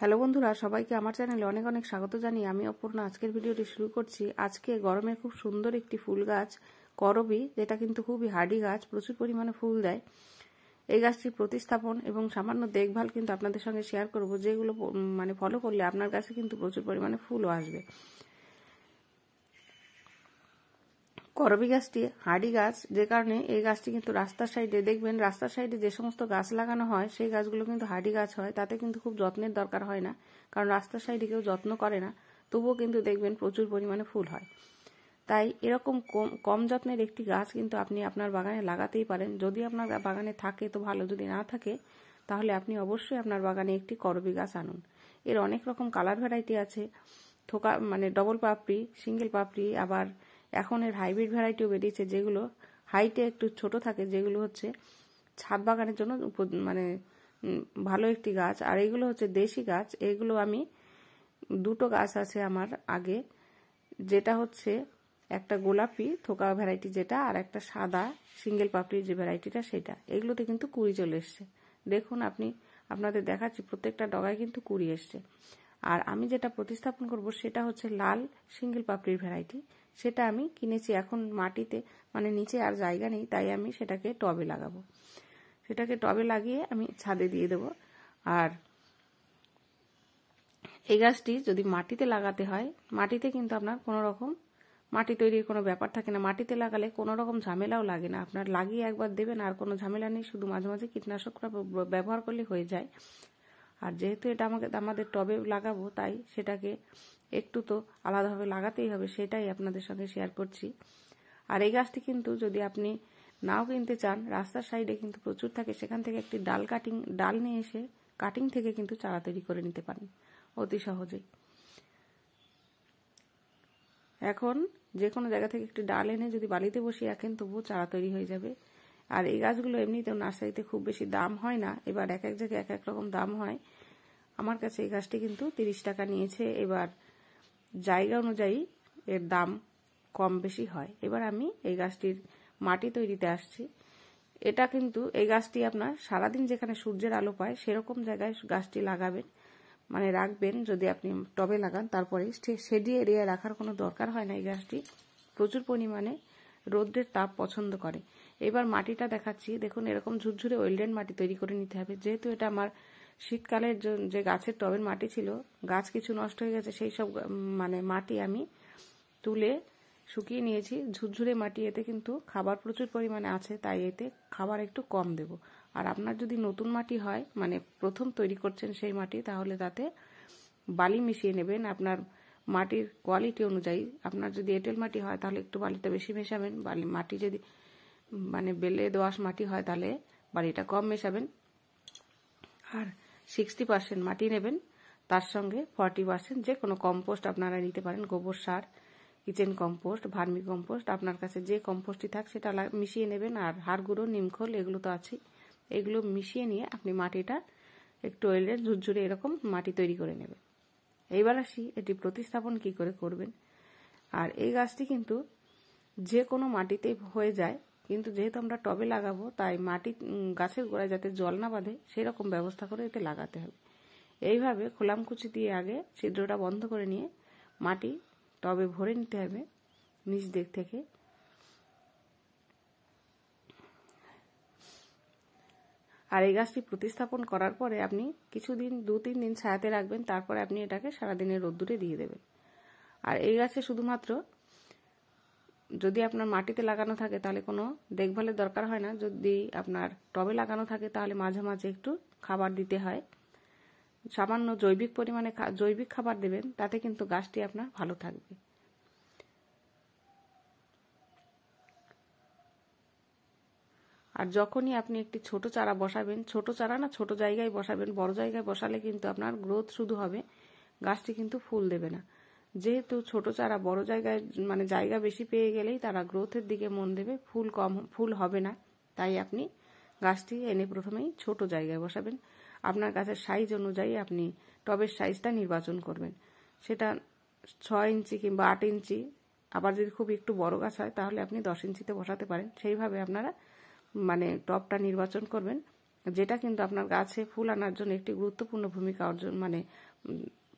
Hello বন্ধুরা, সবাইকে আমার চ্যানেলে অনেক অনেক স্বাগত জানিয়ে আমি অপূর্ণা আজকের ভিডিওটি শুরু করছি। আজকে গরমে খুব সুন্দর একটি ফুল গাছ করবী, যেটা কিন্তু খুবই হার্ডি গাছ, প্রচুর পরিমাণে ফুল দেয়। এই গাছটির প্রতিস্থাপন এবং সামান্য দেখভাল কিন্তু আপনাদের সঙ্গে শেয়ার করব, যেগুলো ফলো করলে আপনার কাছে কিন্তু প্রচুর পরিমাণে ফুলও আসবে। করবী গাছটি হার্ডি গাছ, যে কারণে এই গাছটি কিন্তু রাস্তার সাইডে দেখবেন, রাস্তার সাইডে যে সমস্ত গাছ লাগানো হয় সেই গাছগুলো কিন্তু হার্ডি গাছ হয়, তাতে কিন্তু খুব যত্নের দরকার হয় না, কারণ রাস্তার সাইডে কেউ যত্ন করে না, তবুও কিন্তু দেখবেন প্রচুর পরিমাণে ফুল হয়। তাই এরকম কম যত্নের একটি গাছ কিন্তু আপনি আপনার বাগানে লাগাতেই পারেন। যদি আপনার বাগানে থাকে তো ভালো, যদি না থাকে তাহলে আপনি অবশ্যই আপনার বাগানে একটি করবী গাছ আনুন। এর অনেক রকম কালার ভ্যারাইটি আছে, থোকা ডবল পাপড়ি, সিঙ্গেল পাপড়ি, আবার এখন এর হাইব্রিড ভ্যারাইটিও বেরিয়েছে, যেগুলো হাইটে একটু ছোট থাকে, যেগুলো হচ্ছে ছাদ বাগানের জন্য ভালো একটি গাছ। আর এগুলো হচ্ছে দেশি গাছ। এগুলো আমি দুটো গাছ আছে আমার আগে, যেটা হচ্ছে একটা গোলাপি থোকা ভ্যারাইটি যেটা, আর একটা সাদা সিঙ্গেল পাপড়ির যে ভ্যারাইটিটা সেটা। এগুলোতে কিন্তু কুড়ি চলে এসছে, দেখুন আপনাদের দেখাচ্ছি, প্রত্যেকটা ডগায় কিন্তু কুড়ি এসছে। আর আমি যেটা প্রতিস্থাপন করব সেটা হচ্ছে লাল সিঙ্গেল পাপড়ির ভ্যারাইটি, সেটা আমি কিনেছি। এখন মাটিতে নিচে আর জায়গা নেই, তাই আমি সেটাকে টবে লাগাবো। সেটাকে টবে লাগিয়ে আমি ছাদে দিয়ে দেব। আর এই গাছটি যদি মাটিতে লাগাতে হয়, মাটিতে কিন্তু আপনার কোনো রকম মাটি তৈরির কোনো ব্যাপার থাকে না। মাটিতে লাগালে কোনো রকম ঝামেলাও লাগে না, আপনার লাগিয়ে একবার দেবেন আর কোনো ঝামেলা নেই, শুধু মাঝে মাঝে কীটনাশকটা ব্যবহার করলে হয়ে যায়। আর যেহেতু এটা আমাদের টবে লাগাবো, তাই সেটাকে একটু তো আলাদাভাবে লাগাতেই হবে, সেটাই আপনাদের সঙ্গে শেয়ার করছি। আর এই গাছটি কিন্তু যদি আপনি নাও কিনতে চান, রাস্তার সাইডে কিন্তু প্রচুর থাকে, সেখান থেকে একটি ডাল নিয়ে এসে কাটিং থেকে কিন্তু চারা তৈরি করে নিতে পারেন অতি সহজেই। এখন যে কোনো জায়গা থেকে একটি ডাল এনে যদি বালিতে বসিয়ে রাখেন, তবুও চারা তৈরি হয়ে যাবে। আর এই গাছগুলো এমনিতেও নার্সারিতে খুব বেশি দাম হয় না, এবার এক এক জায়গায় এক এক রকম দাম হয়। আমার কাছে এই গাছটি কিন্তু 30 টাকা নিয়েছে। এবার জায়গা অনুযায়ী এর দাম কম বেশি হয়। এবার আমি এই গাছটির মাটি তৈরিতে আসছি। এটা কিন্তু এই গাছটি আপনার সারাদিন যেখানে সূর্যের আলো পায় সেরকম জায়গায় গাছটি লাগাবেন, রাখবেন। যদি আপনি টবে লাগান, তারপরে শেডি এরিয়ায় রাখার কোনো দরকার হয় না। এই গাছটি প্রচুর পরিমাণে রৌদ্রের তাপ পছন্দ করে। এবার মাটিটা দেখাচ্ছি, দেখুন এরকম ঝুরঝুরে ওয়েলডেন মাটি তৈরি করে নিতে হবে। যেহেতু এটা আমার শীতকালের যে গাছের টবের মাটি ছিল, গাছ কিছু নষ্ট হয়ে গেছে, সেই সব মাটি আমি তুলে শুকিয়ে নিয়েছি। ঝুরঝুরে মাটি, এতে কিন্তু খাবার প্রচুর পরিমাণে আছে, তাই এতে খাবার একটু কম দেব। আর আপনার যদি নতুন মাটি হয়, প্রথম তৈরি করছেন সেই মাটি, তাহলে তাতে বালি মিশিয়ে নেবেন আপনার মাটির কোয়ালিটি অনুযায়ী। আপনার যদি এঁটেল মাটি হয় তাহলে একটু বালিটা বেশি মেশাবেন, মাটি যদি বেলে দোআঁশ মাটি হয় তাহলে বালিটা কম মেশাবেন। আর 60% মাটি নেবেন, তার সঙ্গে 40% যে কোনো কম্পোস্ট আপনারা নিতে পারেন, গোবর সার, কিচেন কম্পোস্ট, ভার্মি কম্পোস্ট, আপনার কাছে যে কম্পোস্টই থাক সেটা মিশিয়ে নেবেন। আর হাড় গুঁড়ো, নিমখোল, এগুলো তো আছেই, এগুলো মিশিয়ে নিয়ে আপনি মাটিটা একটু ওয়েলের ঝুরঝুরে এরকম মাটি তৈরি করে নেবেন। এইবার আসি এটি প্রতিস্থাপন কি করে করবেন। আর এই গাছটি কিন্তু যে কোনো মাটিতে হয়ে যায়, কিন্তু যেহেতু আমরা টবে লাগাবো, তাই গাছের গোড়ায় যাতে জল না বাঁধে সেরকম ব্যবস্থা করে এতে লাগাতে হবে। এইভাবে খোলামকুচি দিয়ে আগে ছিদ্রটা বন্ধ করে নিয়ে মাটি টবে ভরে নিতে হবে নিচ দিক থেকে। আর এই গাছটি প্রতিস্থাপন করার পরে আপনি কিছুদিন 2-3 দিন ছায়াতে রাখবেন, তারপরে আপনি এটাকে সারাদিনের রোদ্দুরে দিয়ে দেবেন। আর এই গাছে শুধুমাত্র যদি আপনার মাটিতে লাগানো থাকে তাহলে কোনো দেখভালের দরকার হয় না, যদি আপনার টবে লাগানো থাকে তাহলে মাঝে মাঝে একটু খাবার দিতে হয়। সামান্য জৈবিক খাবার দেবেন, তাতে কিন্তু গাছটি আপনার ভালো থাকবে। আর যখনই আপনি একটি ছোট চারা বসাবেন, ছোট জায়গায় বসাবেন, বড় জায়গায় বসালে কিন্তু আপনার গ্রোথ শুধু হবে, গাছটি কিন্তু ফুল দেবে না। যেহেতু ছোট চারা বড় জায়গায় জায়গা বেশি পেয়ে গেলেই তারা গ্রোথের দিকে মন দেবে, ফুল হবে না। তাই আপনি গাছটি এনে প্রথমেই ছোট জায়গায় বসাবেন। আপনার গাছের সাইজ অনুযায়ী আপনি টবের সাইজটা নির্বাচন করবেন, সেটা 6 ইঞ্চি কিংবা 8 ইঞ্চি। আবার যদি খুব একটু বড় গাছ হয় তাহলে আপনি 10 ইঞ্চিতে বসাতে পারেন। সেইভাবে আপনারা টবটা নির্বাচন করবেন। যেটা কিন্তু আপনার গাছে ফুল আনার জন্য একটি গুরুত্বপূর্ণ ভূমিকা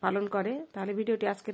পালন করে। তাহলে ভিডিওটি আজকের